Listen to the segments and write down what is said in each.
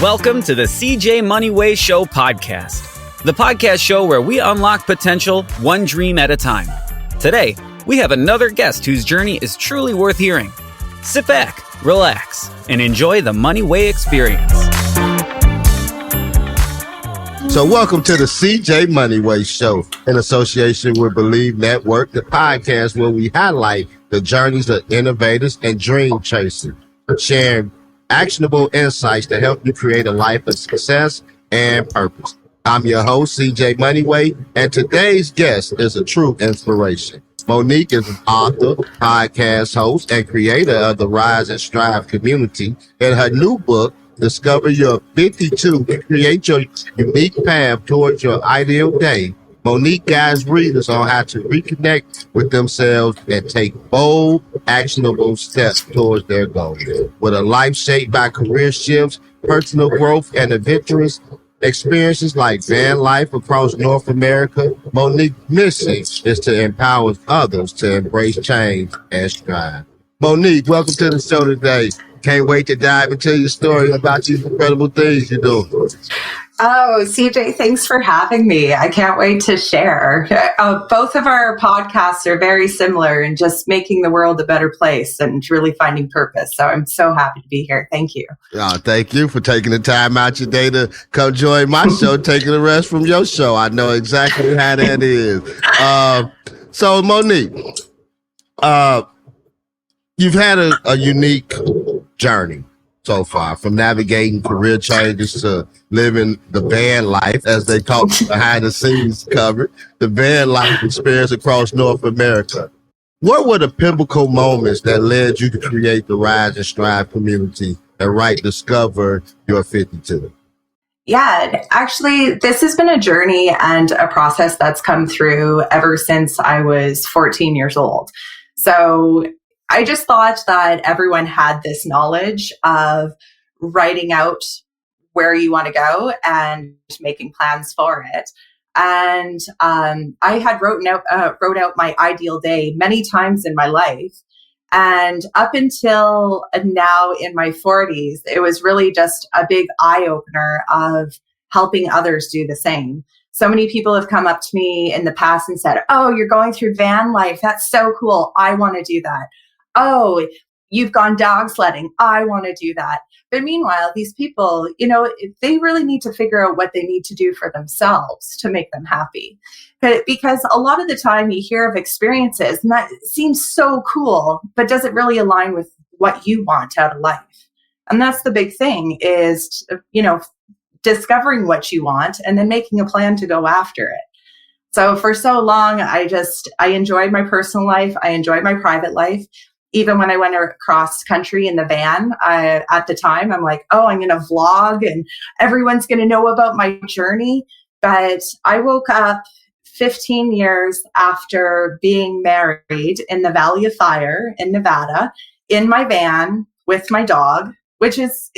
Welcome to the CJ Moneyway Show podcast, the podcast show where we unlock potential one dream at a time. Today, we have another guest whose journey is truly worth hearing. Sit back, relax, and enjoy the Moneyway experience. So welcome to the CJ Moneyway Show in association with Believe Network, the podcast where we highlight the journeys of innovators and dream chasers, sharing actionable insights to help you create a life of success and purpose. I'm your host, CJ Moneyway, and today's guest is a true inspiration. Monique is an author, podcast host, and creator of the Rise and Strive community. In her new book, Discover Your 52 and Create Your Unique Path Towards Your Ideal Day, Monique guides readers on how to reconnect with themselves and take bold, actionable steps towards their goals. With a life shaped by career shifts, personal growth, and adventurous experiences like van life across North America, Monique's mission is to empower others to embrace change and strive. Monique, welcome to the show today. Can't wait to dive into your story about these incredible things you do. Oh, CJ, thanks for having me. I can't wait to share. Both of our podcasts are very similar in just making the world a better place and really finding purpose. So I'm so happy to be here. Thank you. Thank you for taking the time out your day to come join my show, taking a rest from your show. I know exactly how that is. So Monique, you've had a unique journey so far, from navigating career changes to living the van life, as they call it, behind the scenes covered, the van life experience across North America. What were the pivotal moments that led you to create the Rise and Strive community and Discover Your 52? Yeah, actually, this has been a journey and a process that's come through ever since I was 14 years old. So I just thought that everyone had this knowledge of writing out where you want to go and making plans for it. And I had wrote out my ideal day many times in my life. And up until now in my 40s, it was really just a big eye-opener of helping others do the same. So many people have come up to me in the past and said, "Oh, you're going through van life. That's so cool. I want to do that. Oh, you've gone dog sledding. I want to do that." But meanwhile, these people, they really need to figure out what they need to do for themselves to make them happy. Because a lot of the time you hear of experiences and that seems so cool, but does it really align with what you want out of life? And that's the big thing is, discovering what you want and then making a plan to go after it. So for so long, I enjoyed my personal life. I enjoyed my private life. Even when I went across country in the van, at the time, I'm like, oh, I'm going to vlog and everyone's going to know about my journey. But I woke up 15 years after being married in the Valley of Fire in Nevada, in my van with my dog, which is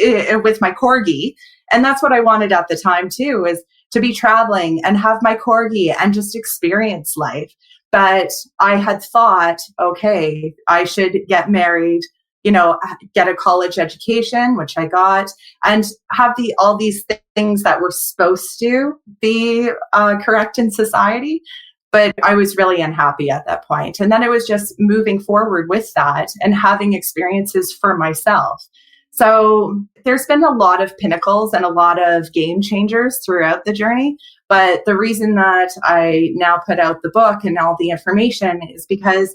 with my corgi. And that's what I wanted at the time too, is to be traveling and have my corgi and just experience life. But I had thought, okay, I should get married, get a college education, which I got, and have all these things that were supposed to be correct in society. But I was really unhappy at that point. And then it was just moving forward with that and having experiences for myself. So there's been a lot of pinnacles and a lot of game changers throughout the journey. But the reason that I now put out the book and all the information is because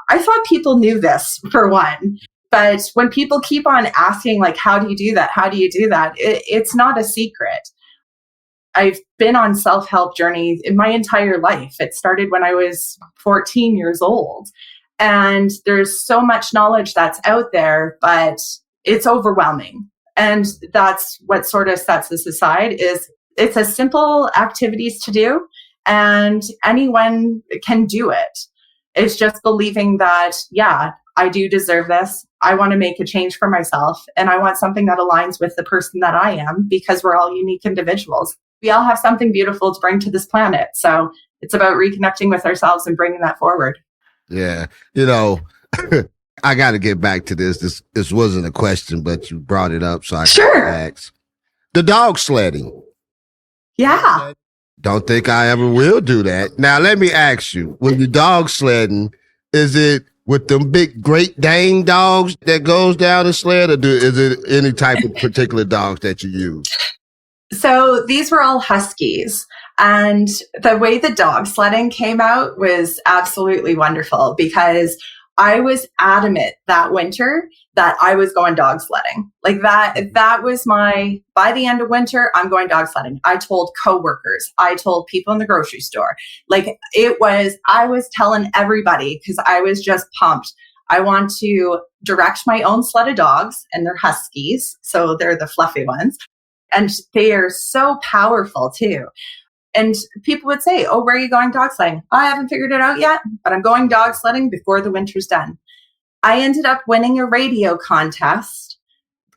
I thought people knew this, for one. But when people keep on asking, like, how do you do that? How do you do that? It's not a secret. I've been on self-help journeys in my entire life. It started when I was 14 years old. And there's so much knowledge that's out there, but it's overwhelming. And that's what sort of sets this aside is it's a simple activities to do and anyone can do it. It's just believing that, yeah, I do deserve this. I want to make a change for myself and I want something that aligns with the person that I am because we're all unique individuals. We all have something beautiful to bring to this planet. So it's about reconnecting with ourselves and bringing that forward. Yeah. I got to get back to this. This wasn't a question, but you brought it up, so I can ask. the dog sledding. Yeah. Don't think I ever will do that. Now, let me ask you, when you dog sledding, is it with them big Great Dane dogs that goes down the sled, or is it any type of particular dogs that you use? So these were all Huskies. And the way the dog sledding came out was absolutely wonderful because I was adamant that winter that I was going dog sledding. Like that was by the end of winter, I'm going dog sledding. I told coworkers, I told people in the grocery store, I was telling everybody because I was just pumped. I want to direct my own sled of dogs, and they're Huskies. So they're the fluffy ones. And they are so powerful too. And people would say, oh, where are you going dog sledding? I haven't figured it out yet, but I'm going dog sledding before the winter's done. I ended up winning a radio contest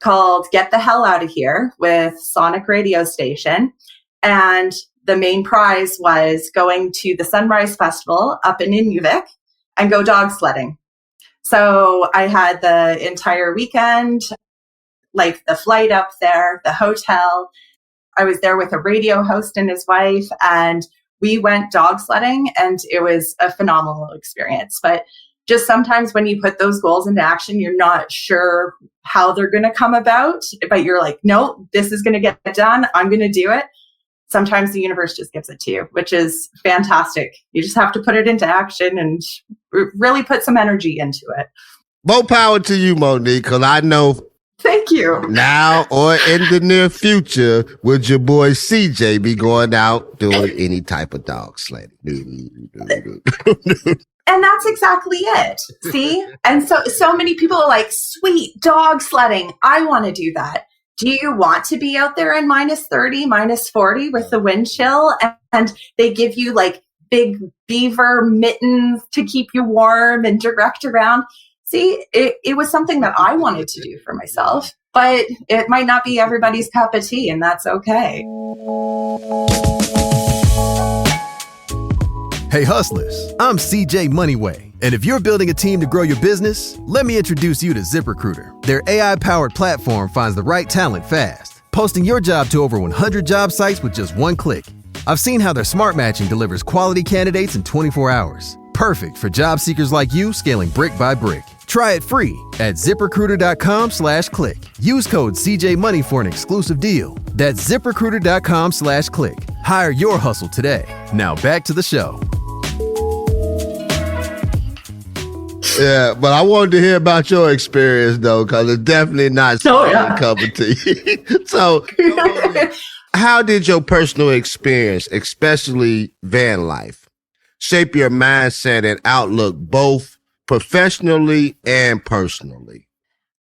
called Get the Hell Out of Here with Sonic Radio Station. And the main prize was going to the Sunrise Festival up in Inuvik and go dog sledding. So I had the entire weekend, like the flight up there, the hotel. I was there with a radio host and his wife, and we went dog sledding, and it was a phenomenal experience. But just sometimes when you put those goals into action, you're not sure how they're going to come about, but you're like, no, this is going to get done. I'm going to do it. Sometimes the universe just gives it to you, which is fantastic. You just have to put it into action and really put some energy into it. More power to you, Monique, because I know Thank you. now or in the near future, would your boy CJ be going out doing any type of dog sledding? And that's exactly it. See? And so many people are like, sweet, dog sledding. I want to do that. Do you want to be out there in minus 30, minus 40 with the wind chill? And they give you like big beaver mittens to keep you warm and direct around. See, it was something that I wanted to do for myself, but it might not be everybody's cup of tea, and that's okay. Hey hustlers, I'm CJ Moneyway, and if you're building a team to grow your business, let me introduce you to ZipRecruiter. Their AI-powered platform finds the right talent fast, posting your job to over 100 job sites with just one click. I've seen how their smart matching delivers quality candidates in 24 hours. Perfect for job seekers like you, scaling brick by brick. Try it free at ZipRecruiter.com/click. Use code CJMoney for an exclusive deal. That's ZipRecruiter.com/click. Hire your hustle today. Now back to the show. Yeah, but I wanted to hear about your experience, though, because it's definitely not a cup of tea. So, how did your personal experience, especially van life, shape your mindset and outlook both professionally and personally?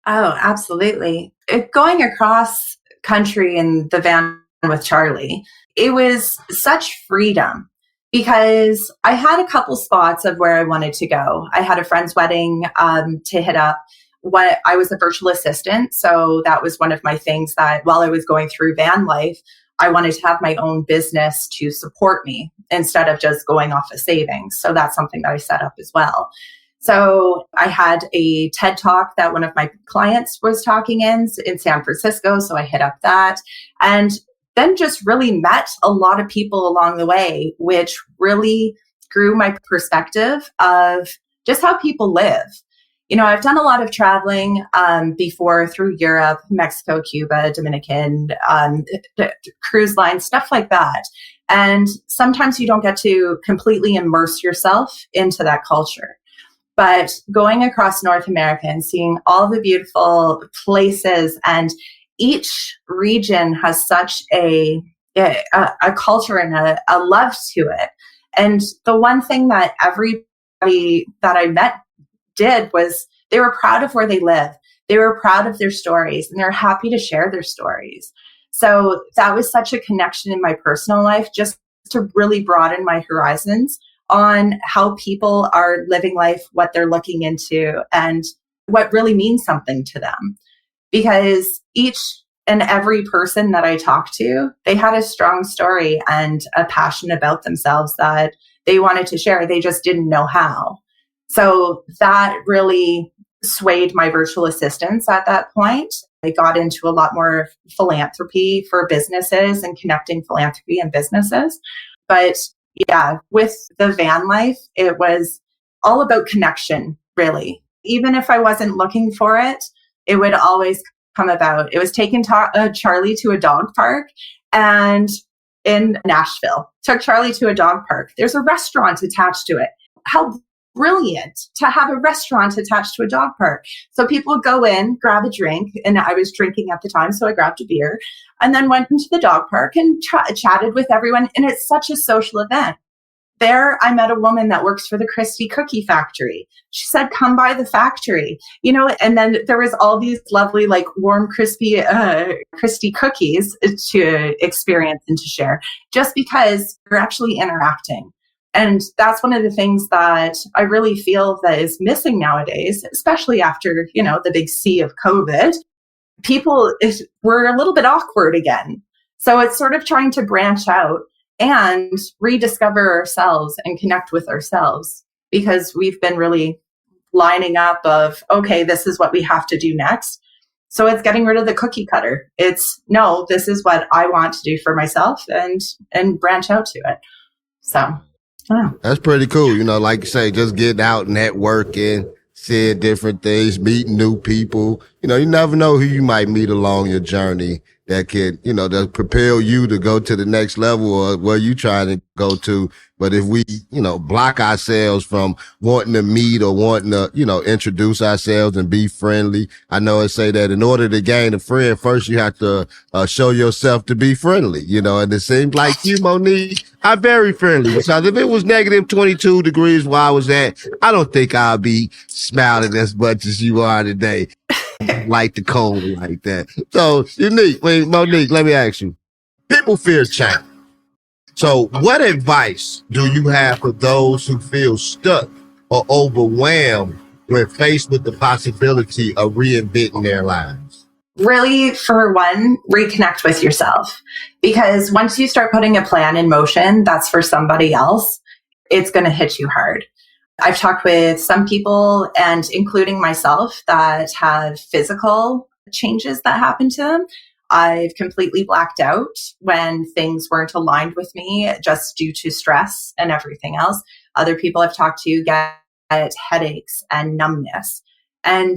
Oh, absolutely. Going across country in the van with Charlie, it was such freedom because I had a couple spots of where I wanted to go. I had a friend's wedding to hit up. I was a virtual assistant, so that was one of my things that while I was going through van life, I wanted to have my own business to support me instead of just going off of savings. So that's something that I set up as well. So I had a TED Talk that one of my clients was talking in San Francisco. So I hit up that and then just really met a lot of people along the way, which really grew my perspective of just how people live. You know, I've done a lot of traveling before through Europe, Mexico, Cuba, Dominican, cruise lines, stuff like that. And sometimes you don't get to completely immerse yourself into that culture. But going across North America and seeing all the beautiful places, and each region has such a culture and a love to it. And the one thing that everybody that I met did was they were proud of where they live. They were proud of their stories, and they're happy to share their stories. So that was such a connection in my personal life, just to really broaden my horizons on how people are living life, what they're looking into, and what really means something to them. Because each and every person that I talked to, they had a strong story and a passion about themselves that they wanted to share. They just didn't know how. So that really swayed my virtual assistants at that point. I got into a lot more philanthropy for businesses and connecting philanthropy and businesses. But yeah, with the van life, it was all about connection, really. Even if I wasn't looking for it, it would always come about. It was taking Charlie to a dog park, and in Nashville, took Charlie to a dog park. There's a restaurant attached to it. How brilliant to have a restaurant attached to a dog park. So people would go in, grab a drink, and I was drinking at the time, so I grabbed a beer, and then went into the dog park and chatted with everyone. And it's such a social event. There, I met a woman that works for the Christie Cookie Factory. She said, come by the factory, and then there was all these lovely, like warm, crispy Christie cookies to experience and to share, just because we're actually interacting. And that's one of the things that I really feel that is missing nowadays, especially after, the big C of COVID. We're a little bit awkward again. So it's sort of trying to branch out and rediscover ourselves and connect with ourselves, because we've been really lining up of, okay, this is what we have to do next. So it's getting rid of the cookie cutter. It's, no, this is what I want to do for myself, and branch out to it. So. Oh. That's pretty cool. Like you say, just getting out, networking, seeing different things, meeting new people. You never know who you might meet along your journey that could, that propel you to go to the next level or where you trying to go to. But if we, block ourselves from wanting to meet or wanting to, introduce ourselves and be friendly. I know it say that in order to gain a friend, first you have to show yourself to be friendly, and it seems like you, Monique, are very friendly. Because if it was negative 22 degrees where I was at, I don't think I'll be smiling as much as you are today. Like the cold like that. So, Monique, let me ask you. People fear change. So what advice do you have for those who feel stuck or overwhelmed when faced with the possibility of reinventing their lives? Really, for one, reconnect with yourself. Because once you start putting a plan in motion that's for somebody else, it's going to hit you hard. I've talked with some people, and including myself, that have physical changes that happen to them. I've completely blacked out when things weren't aligned with me just due to stress and everything else. Other people I've talked to get headaches and numbness, and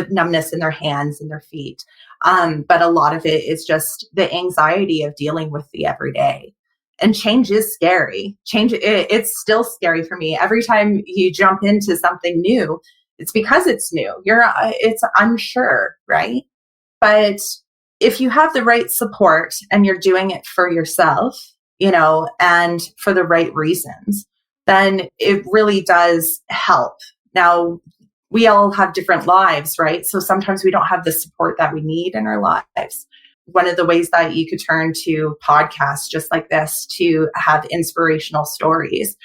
numbness in their hands and their feet. But a lot of it is just the anxiety of dealing with the everyday. And change is scary. It's still scary for me. Every time you jump into something new, it's because it's new. It's unsure, right? But if you have the right support and you're doing it for yourself, and for the right reasons, then it really does help. Now, we all have different lives, right? So sometimes we don't have the support that we need in our lives. One of the ways that you could turn to podcasts just like this to have inspirational stories.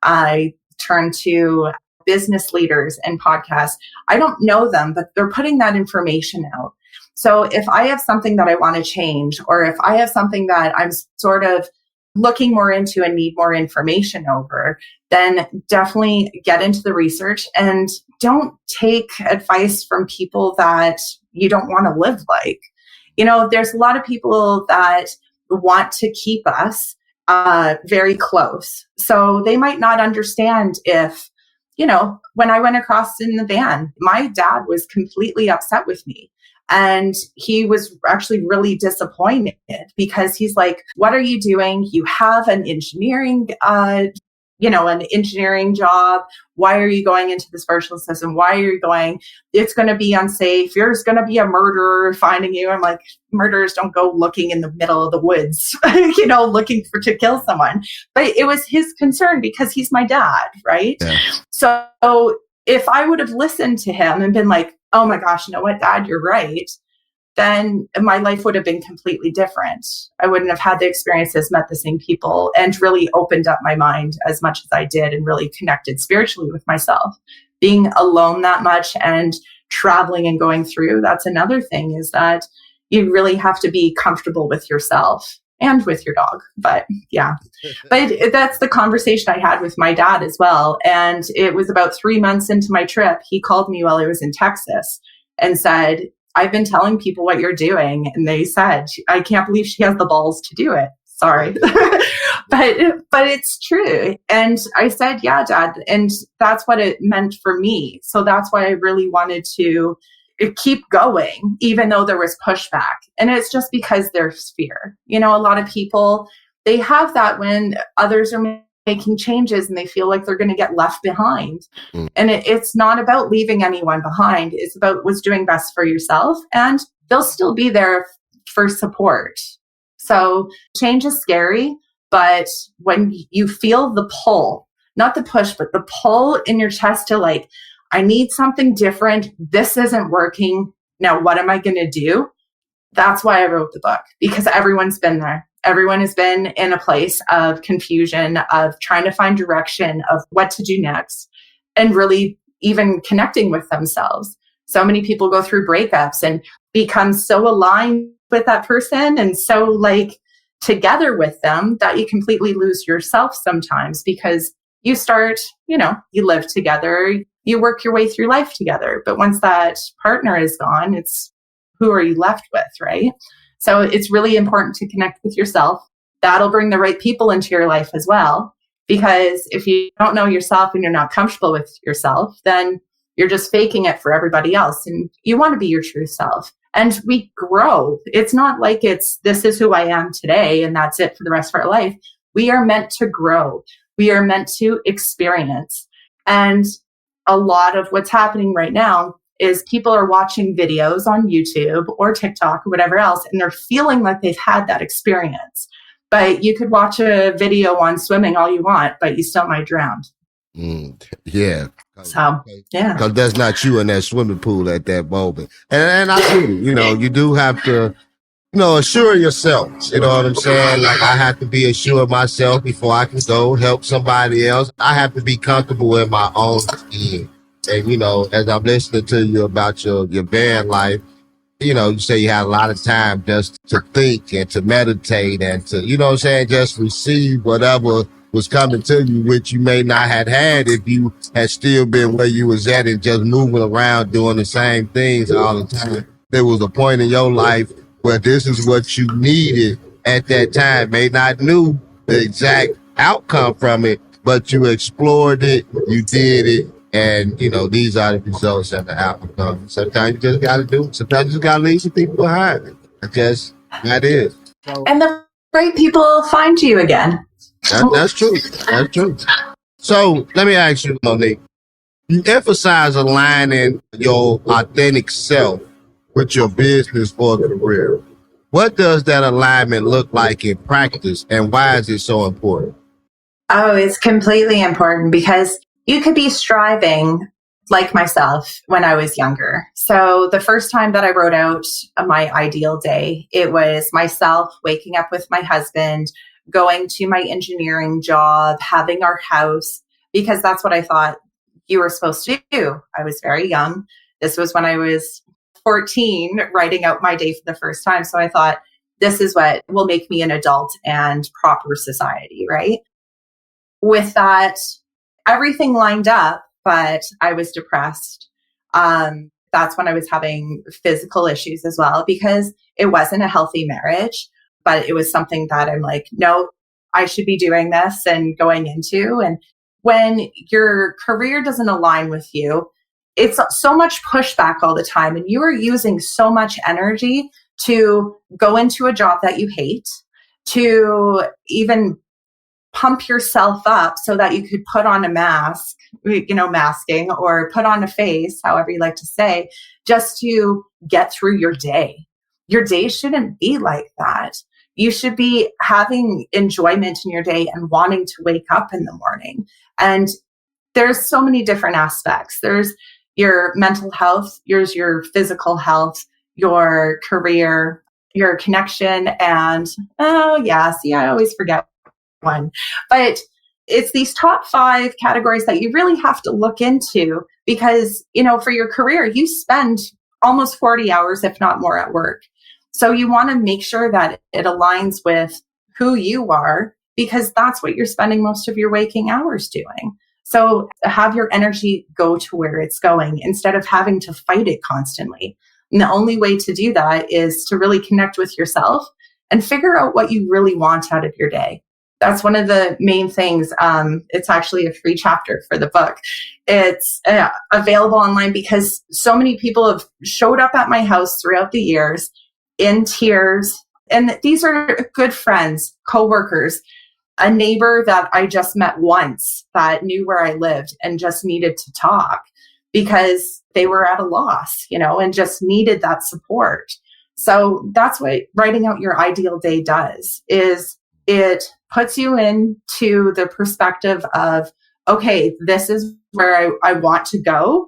I turn to business leaders and podcasts. I don't know them, but they're putting that information out. So if I have something that I want to change, or if I have something that I'm sort of looking more into and need more information over, then definitely get into the research, and don't take advice from people that you don't want to live like. There's a lot of people that want to keep us very close. So they might not understand if, when I went across in the van, my dad was completely upset with me. And he was actually really disappointed, because he's like, what are you doing? You have an engineering job. Why are you going into this virtual system? Why are you going? It's going to be unsafe. There's going to be a murderer finding you. I'm like, murderers don't go looking in the middle of the woods, looking to kill someone. But it was his concern because he's my dad, right? Yeah. So if I would have listened to him and been like, oh my gosh, you know what, Dad, you're right, then my life would have been completely different. I wouldn't have had the experiences, met the same people, and really opened up my mind as much as I did, and really connected spiritually with myself. Being alone that much and traveling and going through, that's another thing, is that you really have to be comfortable with yourself and with your dog. But yeah, but that's the conversation I had with my dad as well. And it was about 3 months into my trip. He called me while I was in Texas and said, I've been telling people what you're doing. And they said, I can't believe she has the balls to do it. Sorry. but it's true. And I said, yeah, Dad. And that's what it meant for me. So that's why I really wanted to keep going, even though there was pushback. And it's just because there's fear. You know, a lot of people, they have that when others are making changes and they feel like they're going to get left behind. And it's not about leaving anyone behind. It's about what's doing best for yourself, and they'll still be there for support. So change is scary, but when you feel the pull, not the push, but the pull in your chest to like, I need something different. This isn't working. Now, what am I going to do? That's why I wrote the book, because everyone's been there. Everyone has been in a place of confusion, of trying to find direction, of what to do next, and really even connecting with themselves. So many people go through breakups and become so aligned with that person and so like together with them that you completely lose yourself sometimes, because you start, you know, you live together, you work your way through life together. But once that partner is gone, it's who are you left with, right? So it's really important to connect with yourself. That'll bring the right people into your life as well. Because if you don't know yourself and you're not comfortable with yourself, then you're just faking it for everybody else. And you want to be your true self. And we grow. It's not like this is who I am today and that's it for the rest of our life. We are meant to grow. We are meant to experience. And a lot of what's happening right now is people are watching videos on YouTube or TikTok or whatever else, and they're feeling like they've had that experience. But you could watch a video on swimming all you want, but you still might drown. Yeah. So, yeah. Because that's not you in that swimming pool at that moment. And I get it. You know, you do have to, you know, assure yourself. You know what I'm saying? Like, I have to be assured myself before I can go help somebody else. I have to be comfortable in my own skin. And, you know, as I'm listening to you about your band life, you know, you say you had a lot of time just to think and to meditate and to, you know what I'm saying, just receive whatever was coming to you, which you may not have had if you had still been where you was at and just moving around doing the same things all the time. There was a point in your life where this is what you needed at that time. May not knew the exact outcome from it, but you explored it, you did it, and, you know, these are the results and the outcome. Sometimes you just got to do it. Sometimes you just got to leave some people behind. That is. So, and the right people find you again. That's true. That's true. So let me ask you, Monique, you emphasize aligning your authentic self with your business or career. What does that alignment look like in practice, and why is it so important? Oh, it's completely important, because you could be striving like myself when I was younger. So the first time that I wrote out my ideal day, it was myself waking up with my husband, going to my engineering job, having our house, because that's what I thought you were supposed to do. I was very young. This was when I was 14, writing out my day for the first time. So I thought, this is what will make me an adult and proper society, right? With that, everything lined up, but I was depressed. That's when I was having physical issues as well, because it wasn't a healthy marriage, but it was something that I'm like, no, I should be doing this and going into. And when your career doesn't align with you, it's so much pushback all the time. And you are using so much energy to go into a job that you hate, to even pump yourself up so that you could put on a mask, you know, masking, or put on a face, however you like to say, just to get through your day. Your day shouldn't be like that. You should be having enjoyment in your day and wanting to wake up in the morning. And there's so many different aspects. There's your mental health, there's your physical health, your career, your connection, and I always forget one. But it's these top 5 categories that you really have to look into, because, you know, for your career, you spend almost 40 hours, if not more, at work. So you want to make sure that it aligns with who you are, because that's what you're spending most of your waking hours doing. So have your energy go to where it's going instead of having to fight it constantly. And the only way to do that is to really connect with yourself and figure out what you really want out of your day. That's one of the main things. It's actually a free chapter for the book. It's available online because so many people have showed up at my house throughout the years in tears. And these are good friends, coworkers, a neighbor that I just met once that knew where I lived and just needed to talk because they were at a loss, and just needed that support. So that's what writing out your ideal day does, is it puts you into the perspective of, okay, this is where I want to go.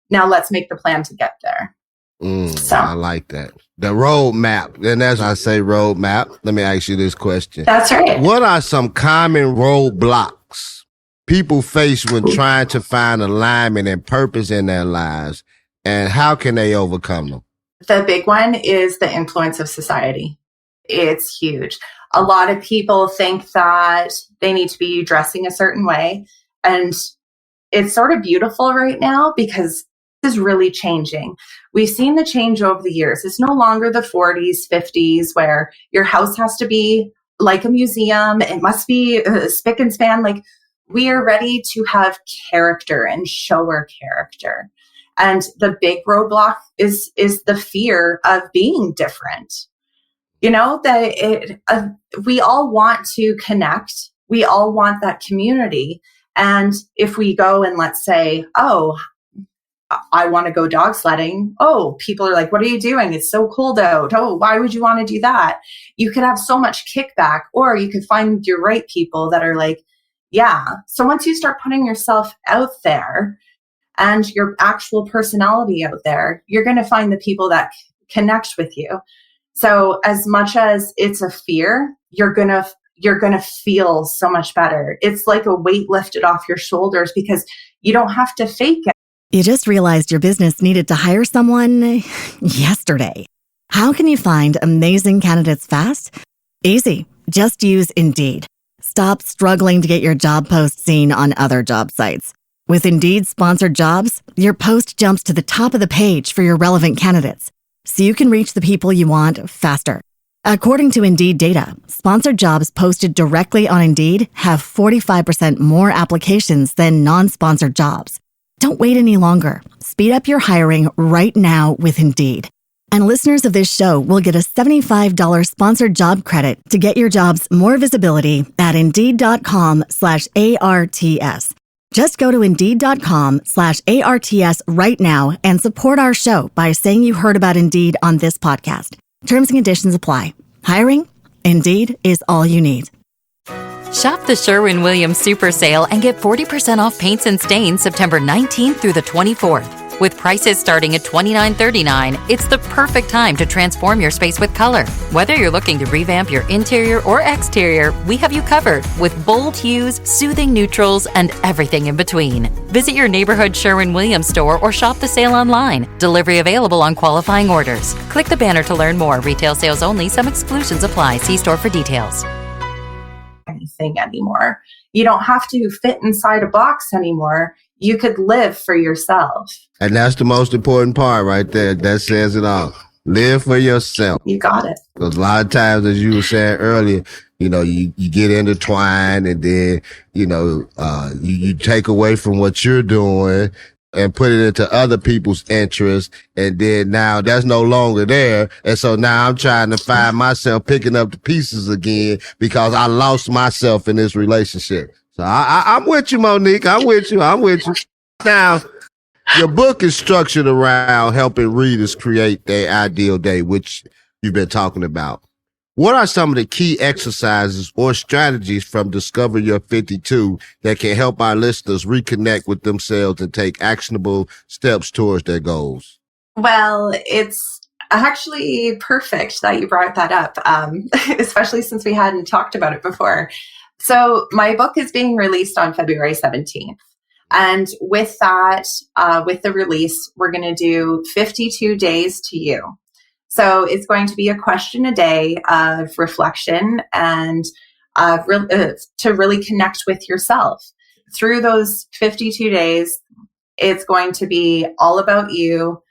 Now let's make the plan to get there. I like that. The roadmap. And as I say roadmap, let me ask you this question. That's right. What are some common roadblocks people face when trying to find alignment and purpose in their lives? And how can they overcome them? The big one is the influence of society. It's huge. A lot of people think that they need to be dressing a certain way. And it's sort of beautiful right now because this is really changing. We've seen the change over the years. It's no longer the 40s, 50s, where your house has to be like a museum. It must be spick and span. Like, we are ready to have character and show our character. And the big roadblock is the fear of being different. We all want to connect. We all want that community. And if we go and let's say, oh, I want to go dog sledding. Oh, people are like, what are you doing? It's so cold out. Oh, why would you want to do that? You could have so much kickback, or you could find your right people that are like, yeah. So once you start putting yourself out there and your actual personality out there, you're going to find the people that connect with you. So as much as it's a fear, you're going to feel so much better. It's like a weight lifted off your shoulders because you don't have to fake it. You just realized your business needed to hire someone yesterday. How can you find amazing candidates fast? Easy. Just use Indeed. Stop struggling to get your job post seen on other job sites. With Indeed sponsored jobs, your post jumps to the top of the page for your relevant candidates, so you can reach the people you want faster. According to Indeed data, sponsored jobs posted directly on Indeed have 45% more applications than non-sponsored jobs. Don't wait any longer. Speed up your hiring right now with Indeed. And listeners of this show will get a $75 sponsored job credit to get your jobs more visibility at Indeed.com/ARTS. Just go to Indeed.com/ARTS right now and support our show by saying you heard about Indeed on this podcast. Terms and conditions apply. Hiring? Indeed is all you need. Shop the Sherwin-Williams Super Sale and get 40% off paints and stains September 19th through the 24th. With prices starting at $29.39, it's the perfect time to transform your space with color. Whether you're looking to revamp your interior or exterior, we have you covered with bold hues, soothing neutrals, and everything in between. Visit your neighborhood Sherwin-Williams store or shop the sale online. Delivery available on qualifying orders. Click the banner to learn more. Retail sales only. Some exclusions apply. See store for details. Anything anymore. You don't have to fit inside a box anymore. You could live for yourself. And that's the most important part right there. That says it all. Live for yourself. You got it. Because a lot of times, as you were saying earlier, you get intertwined and then, you take away from what you're doing and put it into other people's interests. And then now that's no longer there. And so now I'm trying to find myself picking up the pieces again because I lost myself in this relationship. So I'm with you, Monique. I'm with you. Now, your book is structured around helping readers create their ideal day, which you've been talking about. What are some of the key exercises or strategies from Discover Your 52 that can help our listeners reconnect with themselves and take actionable steps towards their goals? Well, it's actually perfect that you brought that up, especially since we hadn't talked about it before. So my book is being released on February 17th. And with that, with the release, we're going to do 52 days to you. So it's going to be a question a day of reflection and to really connect with yourself. Through those 52 days, it's going to be all about you,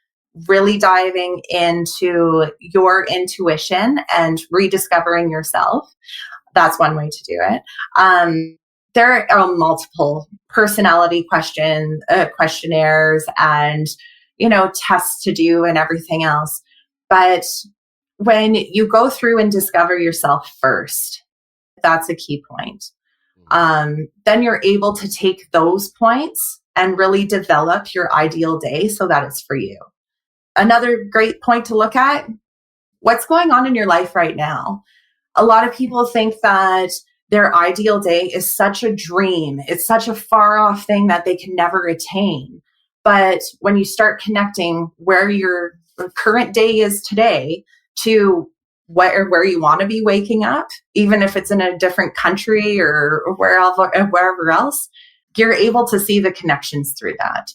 really diving into your intuition and rediscovering yourself. That's one way to do it. There are multiple personality questionnaires and, tests to do and everything else. But when you go through and discover yourself first, that's a key point. Then you're able to take those points and really develop your ideal day so that it's for you. Another great point to look at, what's going on in your life right now? A lot of people think that their ideal day is such a dream. It's such a far off thing that they can never attain. But when you start connecting where your current day is today to where you want to be waking up, even if it's in a different country or wherever else, you're able to see the connections through that.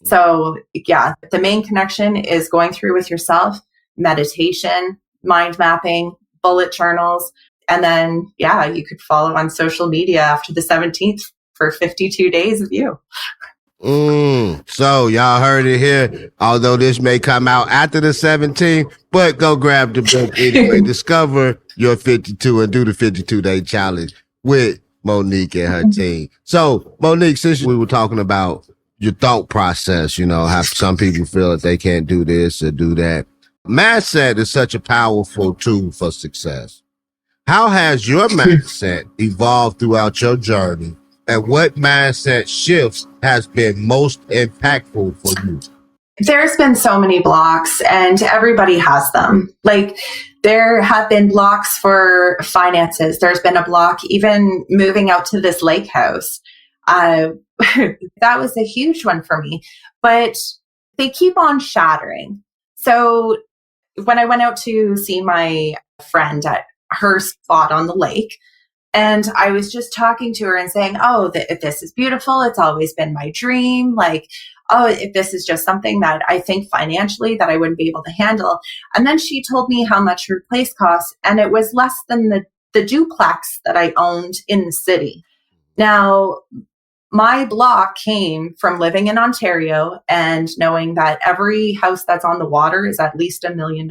So yeah, the main connection is going through with yourself, meditation, mind mapping, bullet journals. And then, you could follow on social media after the 17th for 52 days of you. So y'all heard it here. Although this may come out after the 17th, but go grab the book anyway. Discover your 52 and do the 52-day challenge with Monique and her team. So Monique, since we were talking about your thought process, how some people feel that they can't do this or do that. Mindset is such a powerful tool for success. How has your mindset evolved throughout your journey, and what mindset shifts has been most impactful for you? There's been so many blocks, and everybody has them. Like, there have been blocks for finances. There's been a block even moving out to this lake house. That was a huge one for me, but they keep on shattering. So when I went out to see my friend at her spot on the lake, and I was just talking to her and saying, this is beautiful. It's always been my dream. Like, if this is just something that I think financially that I wouldn't be able to handle. And then she told me how much her place costs, and it was less than the duplex that I owned in the city. Now, my block came from living in Ontario and knowing that every house that's on the water is at least $1 million.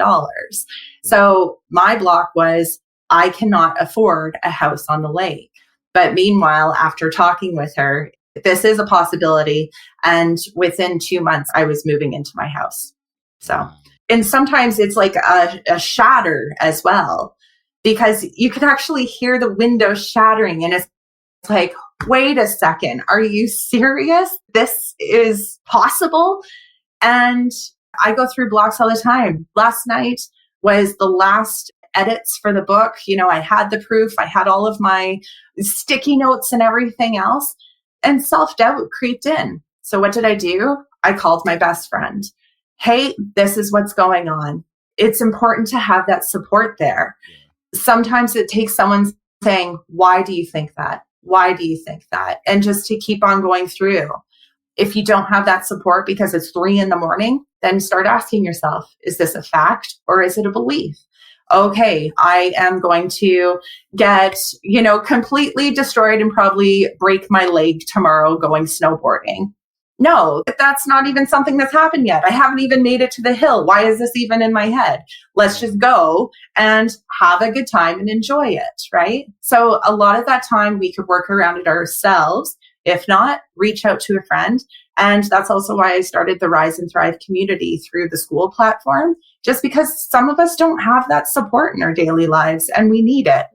So my block was, I cannot afford a house on the lake. But meanwhile, after talking with her, this is a possibility. And within 2 months, I was moving into my house. So, and sometimes it's like a shatter as well, because you can actually hear the windows shattering, and it's like, wait a second, are you serious? This is possible? And I go through blocks all the time. Last night was the last edits for the book. I had the proof, I had all of my sticky notes and everything else, and self-doubt creeped in. So what did I do? I called my best friend. Hey, this is what's going on. It's important to have that support there. Sometimes it takes someone saying, why do you think that? Why do you think that? And just to keep on going through. If you don't have that support because it's 3 a.m, then start asking yourself, is this a fact or is it a belief? Okay, I am going to get, completely destroyed and probably break my leg tomorrow going snowboarding. No, that's not even something that's happened yet. I haven't even made it to the hill. Why is this even in my head? Let's just go and have a good time and enjoy it, right? So a lot of that time we could work around it ourselves. If not, reach out to a friend. And that's also why I started the Rise and Thrive community through the school platform, just because some of us don't have that support in our daily lives and we need it.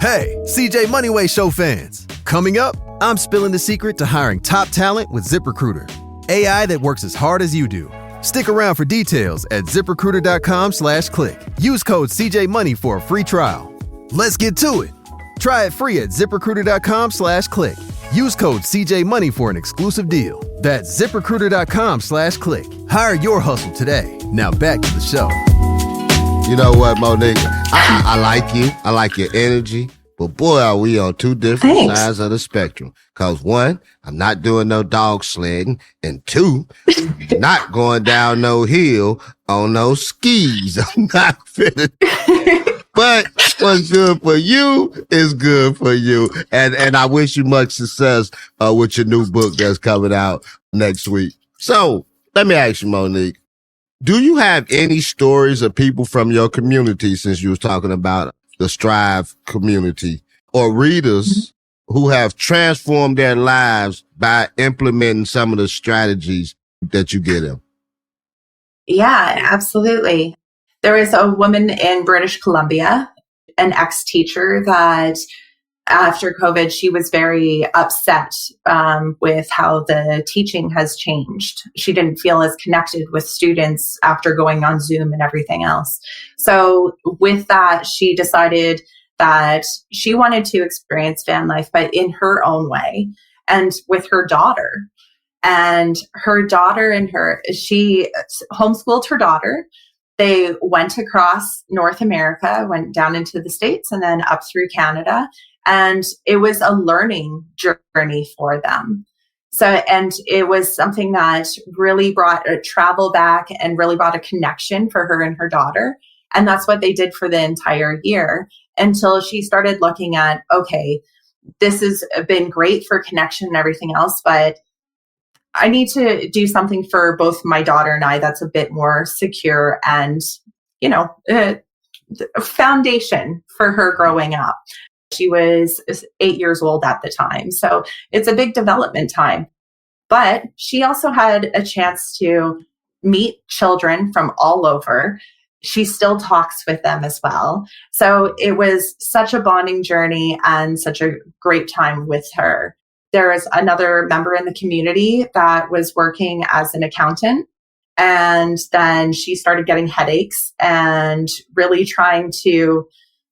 Hey, CJ Moneyway Show fans. Coming up, I'm spilling the secret to hiring top talent with ZipRecruiter. AI that works as hard as you do. Stick around for details at ZipRecruiter.com/click. Use code CJMoney for a free trial. Let's get to it. Try it free at ZipRecruiter.com/click. Use code CJMoney for an exclusive deal. That's ZipRecruiter.com/click. Hire your hustle today. Now back to the show. You know what, Monique? I like you. I like your energy. But boy, are we on two different Thanks. sides of the spectrum. Cause one, I'm not doing no dog sledding. And two, not going down no hill on no skis. I'm not fit. But what's good for you is good for you. And I wish you much success with your new book that's coming out next week. So let me ask you, Monique, do you have any stories of people from your community, since you was talking about the Strive community, or readers who have transformed their lives by implementing some of the strategies that you get them? Yeah, absolutely. There was a woman in British Columbia, an ex-teacher, that after COVID, she was very upset with how the teaching has changed. She didn't feel as connected with students after going on Zoom and everything else. So with that, she decided that she wanted to experience van life, but in her own way and with her daughter. And her daughter she homeschooled her daughter. They went across North America, went down into the States, and then up through Canada. And it was a learning journey for them. So, and it was something that really brought a travel back and really brought a connection for her and her daughter. And that's what they did for the entire year, until she started looking at, okay, this has been great for connection and everything else, but I need to do something for both my daughter and I that's a bit more secure and, a foundation for her growing up. She was 8 years old at the time. So it's a big development time. But she also had a chance to meet children from all over. She still talks with them as well. So it was such a bonding journey and such a great time with her. There was another member in the community that was working as an accountant. And then she started getting headaches and really trying to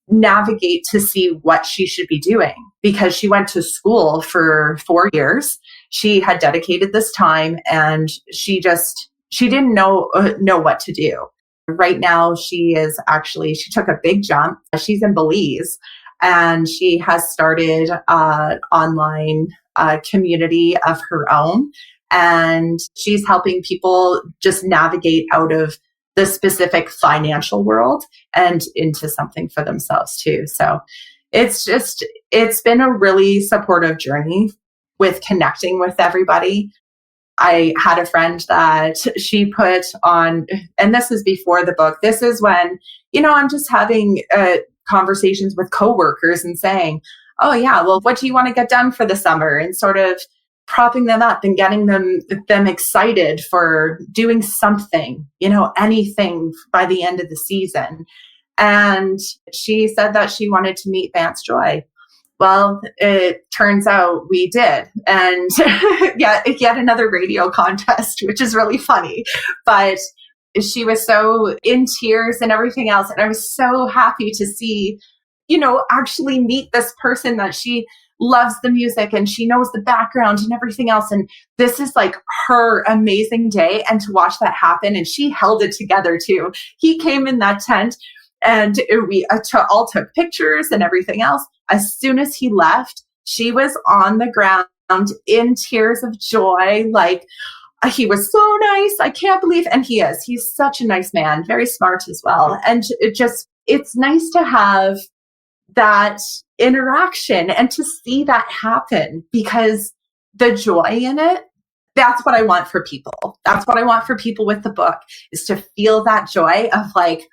navigate to see what she should be doing, because she went to school for 4 years. She had dedicated this time and she didn't know what to do. Right now, she took a big jump. She's in Belize and she has started an online community of her own. And she's helping people just navigate out of the specific financial world and into something for themselves too. So it's been a really supportive journey with connecting with everybody. I had a friend that she put on, and this is before the book. This is when, I'm just having conversations with coworkers and saying, oh yeah, well, what do you want to get done for the summer? And sort of propping them up and getting them excited for doing something, anything by the end of the season. And she said that she wanted to meet Vance Joy. Well, it turns out we did. And yet another radio contest, which is really funny. But she was so in tears and everything else. And I was so happy to see, actually meet this person that she loves the music and she knows the background and everything else. And this is like her amazing day. And to watch that happen, and she held it together too. He came in that tent and we all took pictures and everything else. As soon as he left, she was on the ground in tears of joy. Like, he was so nice. I can't believe, and he's such a nice man, very smart as well. And it's nice to have that interaction and to see that happen, because the joy in it, that's what I want for people. That's what I want for people with the book, is to feel that joy of like,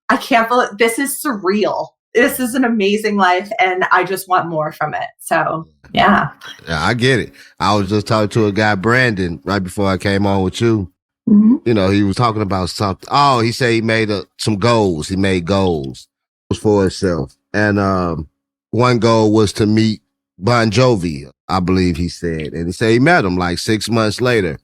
I can't believe this is surreal. This is an amazing life and I just want more from it. So, yeah. Yeah, I get it. I was just talking to a guy, Brandon, right before I came on with you. Mm-hmm. He was talking about something. Oh, he said he made some goals. He made goals for himself. And one goal was to meet Bon Jovi, I believe he said. And he said he met him like 6 months later.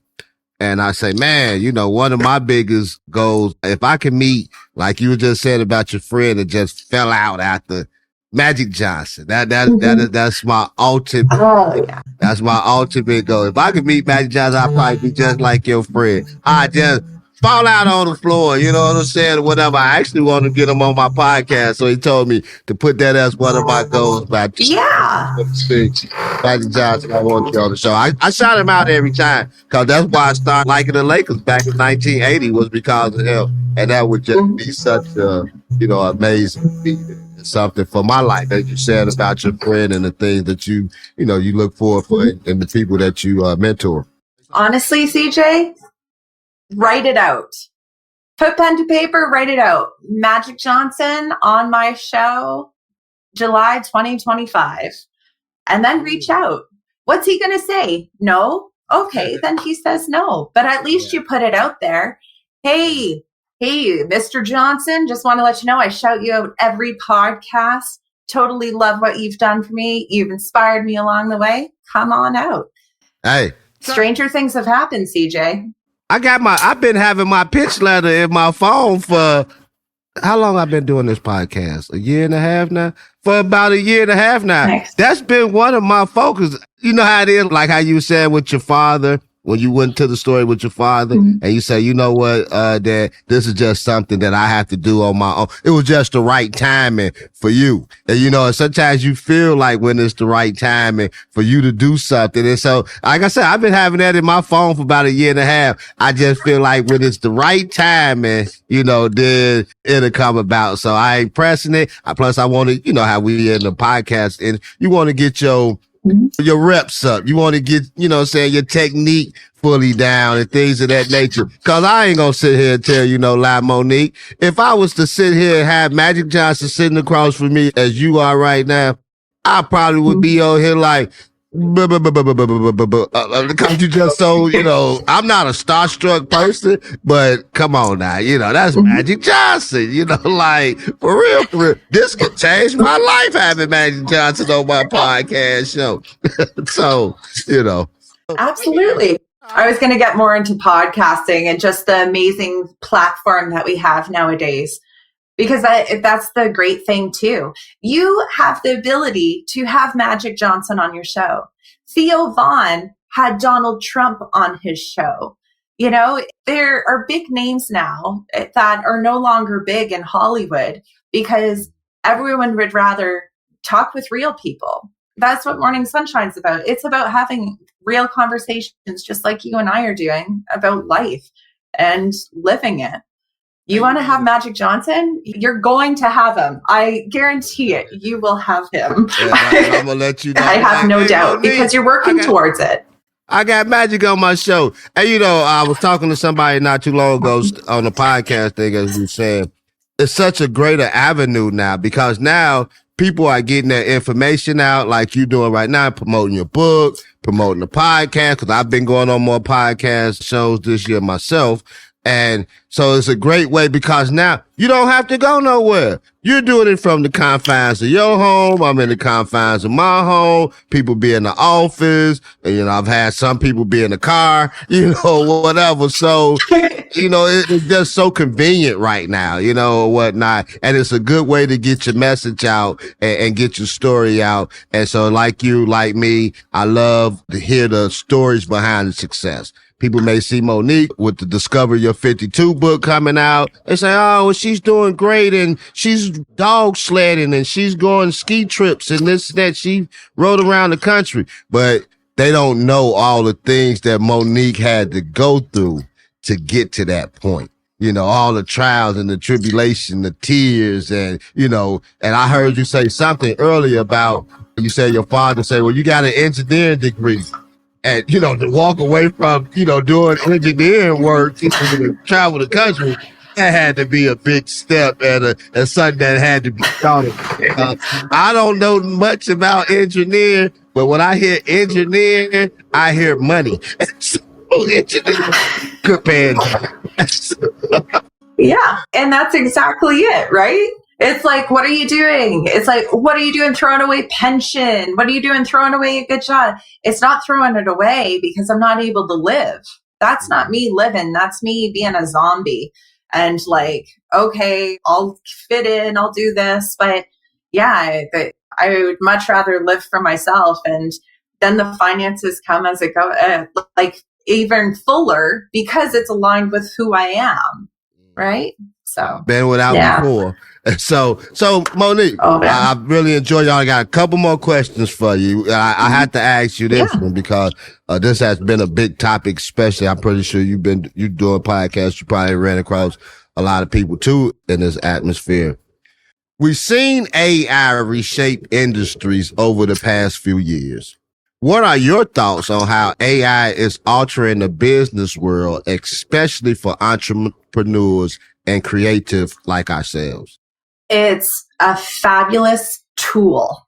And I say, man, one of my biggest goals, if I can meet, like you just said about your friend that just fell out after Magic Johnson, that's my ultimate. Oh, yeah. That's my ultimate goal. If I could meet Magic Johnson, I'd probably be just like your friend. I just fall out on the floor, you know what I'm saying, or whatever. I actually want to get him on my podcast, so he told me to put that as one of my goals. Yeah. Magic Johnson, I want you on the show. I shout him out every time because that's why I started liking the Lakers back in 1980 was because of him, and that would just be such a amazing feat. Something for my life, as you said about your friend and the things that you look for and the people that you mentor. Honestly, CJ, write it out. Put pen to paper, write it out. Magic Johnson on my show, July 2025. And then reach out. What's he going to say? No? Okay, then he says no. But at least you put it out there. Hey, Mr. Johnson, just want to let you know I shout you out every podcast. Totally love what you've done for me. You've inspired me along the way. Come on out. Hey. Stranger things have happened, CJ. I've been having my pitch letter in my phone for how long I've been doing this podcast? A year and a half now? For about a year and a half now. Nice. That's been one of my focus. You know how it is, like how you said with your father, when you went to the story with your father and you say, you know what, Dad, this is just something that I have to do on my own. It was just the right timing for you. And sometimes you feel like when it's the right timing for you to do something. And so, like I said, I've been having that in my phone for about a year and a half. I just feel like when it's the right timing, then it'll come about. So I ain't pressing it. Plus I want to, how we in the podcast and you want to get your reps up. You want to get, your technique fully down and things of that nature. Cause I ain't gonna sit here and tell you no lie, Monique. If I was to sit here and have Magic Johnson sitting across from me as you are right now, I probably would be on here like, because you just so, I'm not a starstruck person, but come on now, that's Magic Johnson, like for real. This could change my life having Magic Johnson on my podcast show. So, Absolutely. I was going to get more into podcasting and just the amazing platform that we have nowadays. Because that's the great thing too. You have the ability to have Magic Johnson on your show. Theo Vaughn had Donald Trump on his show. There are big names now that are no longer big in Hollywood because everyone would rather talk with real people. That's what Morning Sunshine's about. It's about having real conversations just like you and I are doing about life and living it. You want to have Magic Johnson? You're going to have him. I guarantee it. You will have him. Yeah, I'm going to let you know. I have no doubt because you're working towards it. I got Magic on my show. And, I was talking to somebody not too long ago on the podcast thing, as you said. It's such a greater avenue now because now people are getting their information out like you doing right now, promoting your book, promoting the podcast, because I've been going on more podcast shows this year myself. And so it's a great way because now you don't have to go nowhere. You're doing it from the confines of your home. I'm in the confines of my home. People be in the office. And, I've had some people be in the car, whatever. So, it's just so convenient right now, or whatnot. And it's a good way to get your message out and get your story out. And so like you, like me, I love to hear the stories behind the success. People may see Monique with the Discover Your 52 book coming out. They say, oh, well, she's doing great and she's dog sledding and she's going ski trips and this, that. She rode around the country. But they don't know all the things that Monique had to go through to get to that point. All the trials and the tribulation, the tears and, and I heard you say something earlier about, you said your father said, well, you got an engineering degree. And, to walk away from, doing engineering work, to travel the country, that had to be a big step and something that had to be thought of. I don't know much about engineering, but when I hear engineering, I hear money. So, engineering, good paying. Yeah. And that's exactly it, right? It's like, what are you doing? It's like, what are you doing throwing away pension? What are you doing throwing away a good job? It's not throwing it away because I'm not able to live. That's not me living. That's me being a zombie. And like, okay, I'll fit in, I'll do this. But yeah, I would much rather live for myself. And then the finances come as it goes. Like even fuller because it's aligned with who I am. Right. So been without before. So Monique, I really enjoy y'all. I got a couple more questions for you. I had to ask you this one because this has been a big topic, especially I'm pretty sure you doing podcasts. You probably ran across a lot of people too in this atmosphere. We've seen AI reshape industries over the past few years. What are your thoughts on how AI is altering the business world, especially for entrepreneurs and creative like ourselves? It's a fabulous tool.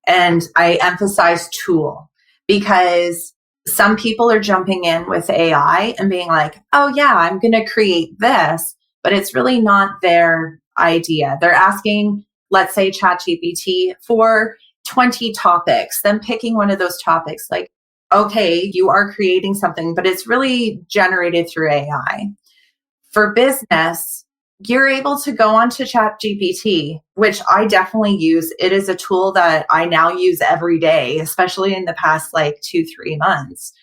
And I emphasize tool because some people are jumping in with AI and being like, oh yeah, I'm going to create this, but it's really not their idea. They're asking, let's say ChatGPT for 20 topics, then picking one of those topics like, okay, you are creating something, but it's really generated through AI. For business, you're able to go onto ChatGPT, which I definitely use. It is a tool that I now use every day, especially in the past 2-3 months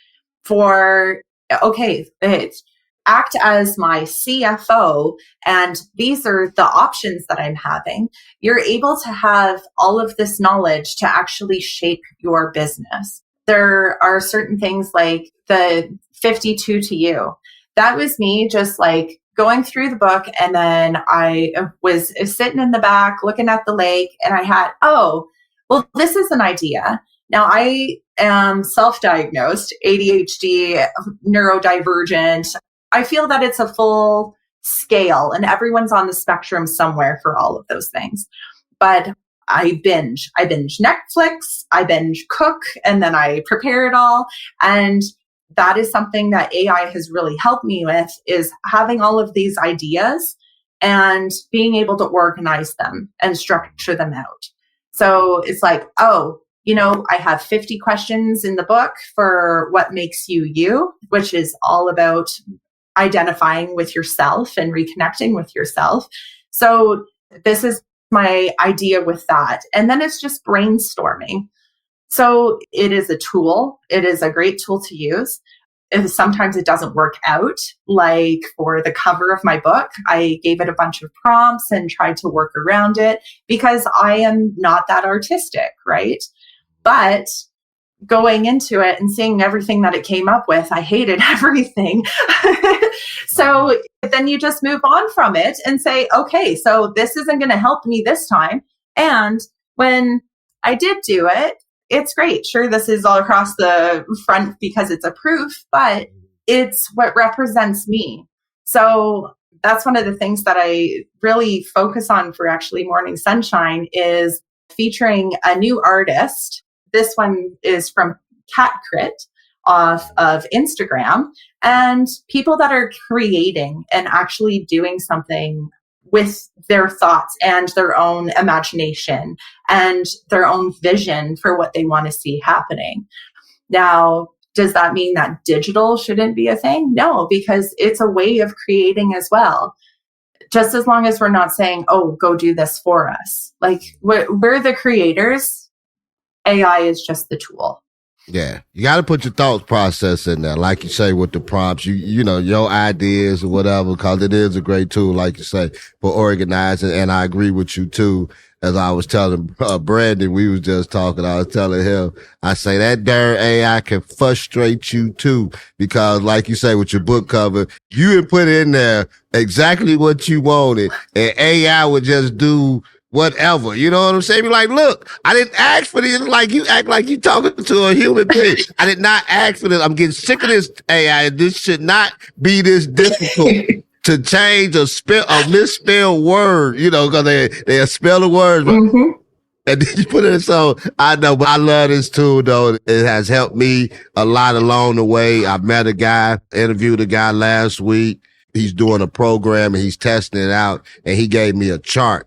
for, act as my CFO. And these are the options that I'm having. You're able to have all of this knowledge to actually shape your business. There are certain things like the 52 to you. That was me just going through the book, and then I was sitting in the back looking at the lake, and I had, this is an idea. Now I am self-diagnosed, ADHD, neurodivergent. I feel that it's a full scale and everyone's on the spectrum somewhere for all of those things. But I binge Netflix, I binge cook, and then I prepare it all. And that is something that AI has really helped me with, is having all of these ideas and being able to organize them and structure them out. So it's I have 50 questions in the book for what makes you you, which is all about identifying with yourself and reconnecting with yourself. So this is my idea with that. And then it's just brainstorming. So it is a tool. It is a great tool to use. Sometimes it doesn't work out. Like for the cover of my book, I gave it a bunch of prompts and tried to work around it because I am not that artistic, right? But going into it and seeing everything that it came up with, I hated everything. So then you just move on from it and say, okay, so this isn't going to help me this time. And when I did do it, it's great. Sure, this is all across the front because it's a proof, but it's what represents me. So that's one of the things that I really focus on for actually Morning Sunshine is featuring a new artist. This one is from Cat Crit off of Instagram, and people that are creating and actually doing something with their thoughts and their own imagination and their own vision for what they want to see happening. Now, does that mean that digital shouldn't be a thing? No, because it's a way of creating as well. Just as long as we're not saying, oh, go do this for us. We're the creators. AI is just the tool. Yeah, you got to put your thought process in there, like you say with the prompts. You know your ideas or whatever, because it is a great tool, like you say, for organizing. And I agree with you too. As I was telling Brandon, we was just talking. I was telling him, I say that darn AI can frustrate you too, because like you say with your book cover, you had put in there exactly what you wanted, and AI would just do whatever, you know what I'm saying? Be like, look, I didn't ask for this. Like, you act like you talking to a human being. I did not ask for this. I'm getting sick of this AI. This should not be this difficult to change or misspell word, because they spell the words. Mm-hmm. And then you put it in. So I know, but I love this tool though. It has helped me a lot along the way. I met a guy, interviewed a guy last week. He's doing a program and he's testing it out, and he gave me a chart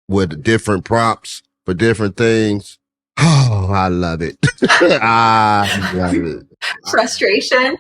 with different prompts for different things. Oh, I love it. I love it. Frustration.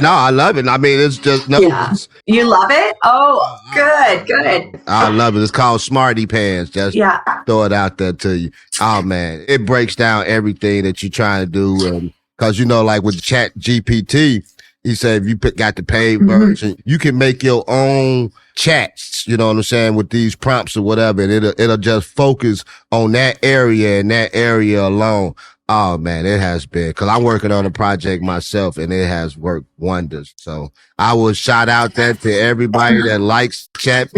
No, I love it. I mean, it's just no. Yeah. You love it? Oh, good. I love it. It's called Smarty Pants. Just throw it out there to you. Oh man, it breaks down everything that you're trying to do, and Cause like with Chat GPT, he said if you got the paid version, you can make your own chats, you know what I'm saying, with these prompts or whatever, and it'll just focus on that area and that area alone. Oh man, it has been, cause I'm working on a project myself and it has worked wonders. So I will shout out that to everybody that likes chat.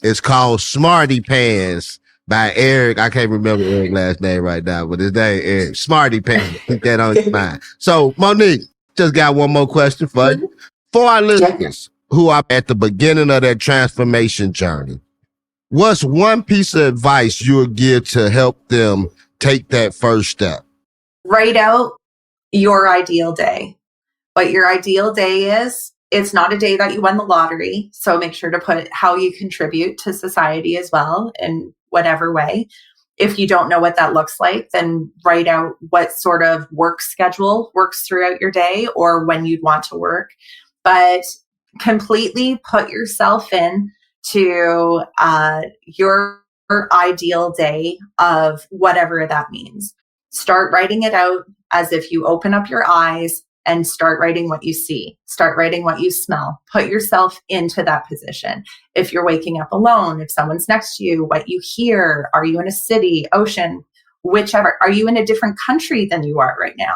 It's called Smarty Pants by Eric. I can't remember Eric's last name right now, but his name is Eric. Smarty Pants. Keep that on your mind. So Monique, just got one more question for you. For our listeners who are at the beginning of their transformation journey, what's one piece of advice you would give to help them take that first step? Write out your ideal day. What your ideal day is. It's not a day that you won the lottery. So make sure to put how you contribute to society as well in whatever way. If you don't know what that looks like, then write out what sort of work schedule works throughout your day or when you'd want to work. But completely put yourself in to your ideal day of whatever that means. Start writing it out as if you open up your eyes and start writing what you see. Start writing what you smell. Put yourself into that position. If you're waking up alone, if someone's next to you, what you hear, are you in a city, ocean, whichever, are you in a different country than you are right now?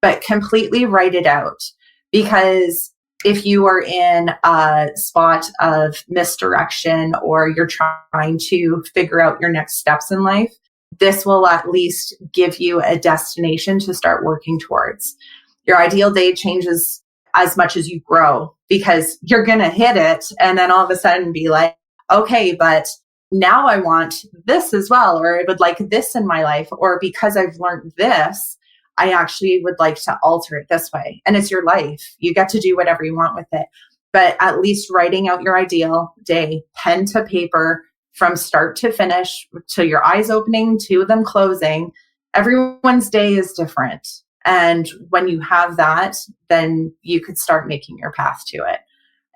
But completely write it out, because if you are in a spot of misdirection or you're trying to figure out your next steps in life, this will at least give you a destination to start working towards. Your ideal day changes as much as you grow, because you're going to hit it and then all of a sudden be like, okay, but now I want this as well, or I would like this in my life, or because I've learned this, I actually would like to alter it this way. And it's your life. You get to do whatever you want with it. But at least writing out your ideal day, pen to paper, from start to finish, to your eyes opening, to them closing. Everyone's day is different. And when you have that, then you could start making your path to it.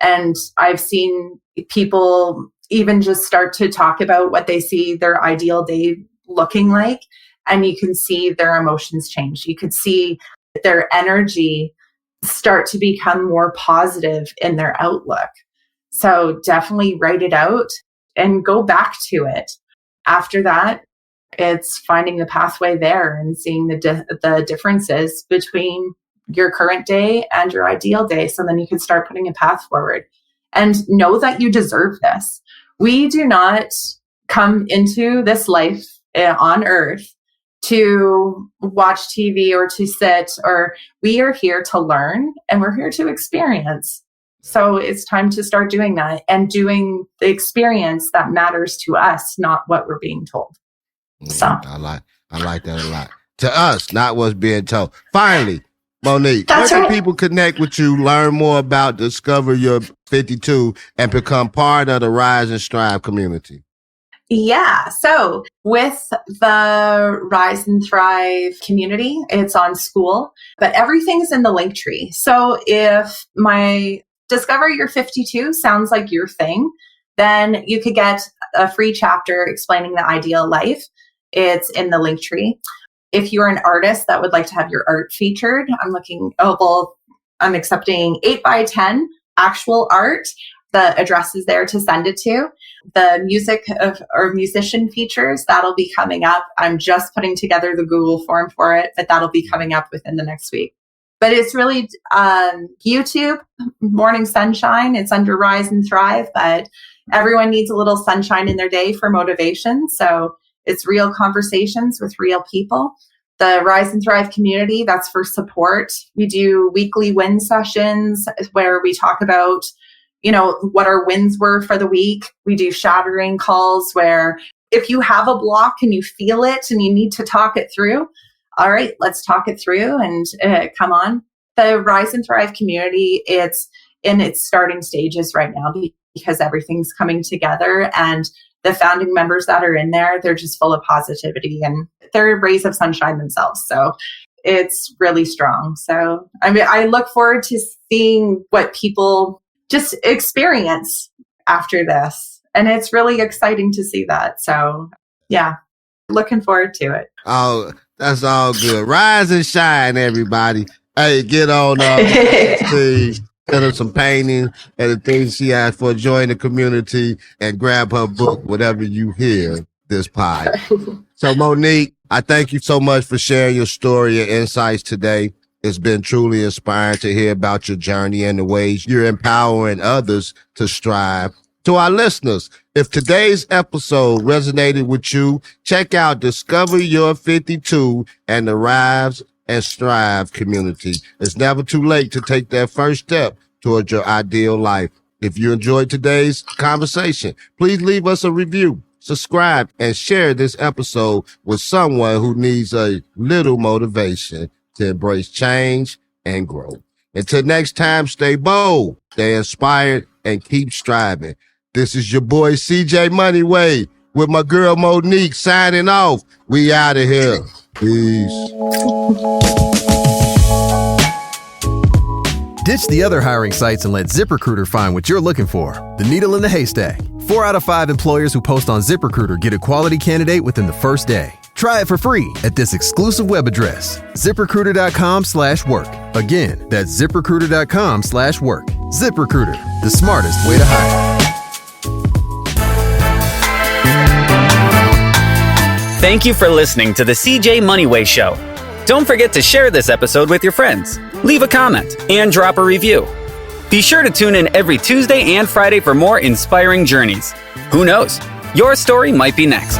And I've seen people even just start to talk about what they see their ideal day looking like. And you can see their emotions change. You could see their energy start to become more positive in their outlook. So definitely write it out and go back to it. After that, it's finding the pathway there and seeing the differences between your current day and your ideal day. So then you can start putting a path forward and know that you deserve this. We do not come into this life on earth to watch TV or to sit, or we are here to learn and we're here to experience. So it's time to start doing that and doing the experience that matters to us, not what we're being told. So I like that a lot. To us, not what's being told. Finally, Monique, where That's can right. people connect with you, learn more about Discover Your 52, and become part of the Rise and Strive community? yeah, so with the Rise and Thrive community, it's on school, but everything's in the link tree. So if my Discover Your 52 sounds like your thing, then you could get a free chapter explaining the ideal life. It's in the link tree. If you're an artist that would like to have your art featured, I'm accepting 8x10 actual art. The address is there to send it to. The music or musician features, that'll be coming up. I'm just putting together the Google form for it, but that'll be coming up within the next week. But it's really YouTube, Morning Sunshine. It's under Rise and Thrive, but everyone needs a little sunshine in their day for motivation. So it's real conversations with real people. The Rise and Thrive community, that's for support. We do weekly win sessions where we talk about, what our wins were for the week. We do shattering calls where if you have a block and you feel it and you need to talk it through, all right, let's talk it through and come on. The Rise and Thrive community, it's in its starting stages right now because everything's coming together, and the founding members that are in there, they're just full of positivity and they're rays of sunshine themselves. So it's really strong. So I look forward to seeing what people just experience after this. And it's really exciting to see that. So yeah, looking forward to it. Oh, That's all good. Rise and shine, everybody. Hey, get on see, send her some painting and the things she asked for. Join the community and grab her book, whatever you hear this pod. So, Monique, I thank you so much for sharing your story and insights today. It's been truly inspiring to hear about your journey and the ways you're empowering others to strive. To our listeners, if today's episode resonated with you, check out Discover Your 52 and the Rise and Strive community. It's never too late to take that first step towards your ideal life. If you enjoyed today's conversation, please leave us a review, subscribe, and share this episode with someone who needs a little motivation to embrace change and growth. Until next time, stay bold, stay inspired, and keep striving. This is your boy CJ Moneyway with my girl Monique signing off. We out of here. Peace. Ditch the other hiring sites and let ZipRecruiter find what you're looking for. The needle in the haystack. 4 out of 5 employers who post on ZipRecruiter get a quality candidate within the first day. Try it for free at this exclusive web address, ZipRecruiter.com/work. Again, that's ZipRecruiter.com/work. ZipRecruiter, the smartest way to hire. Thank you for listening to the CJ Moneyway Show. Don't forget to share this episode with your friends, leave a comment, and drop a review. Be sure to tune in every Tuesday and Friday for more inspiring journeys. Who knows? Your story might be next.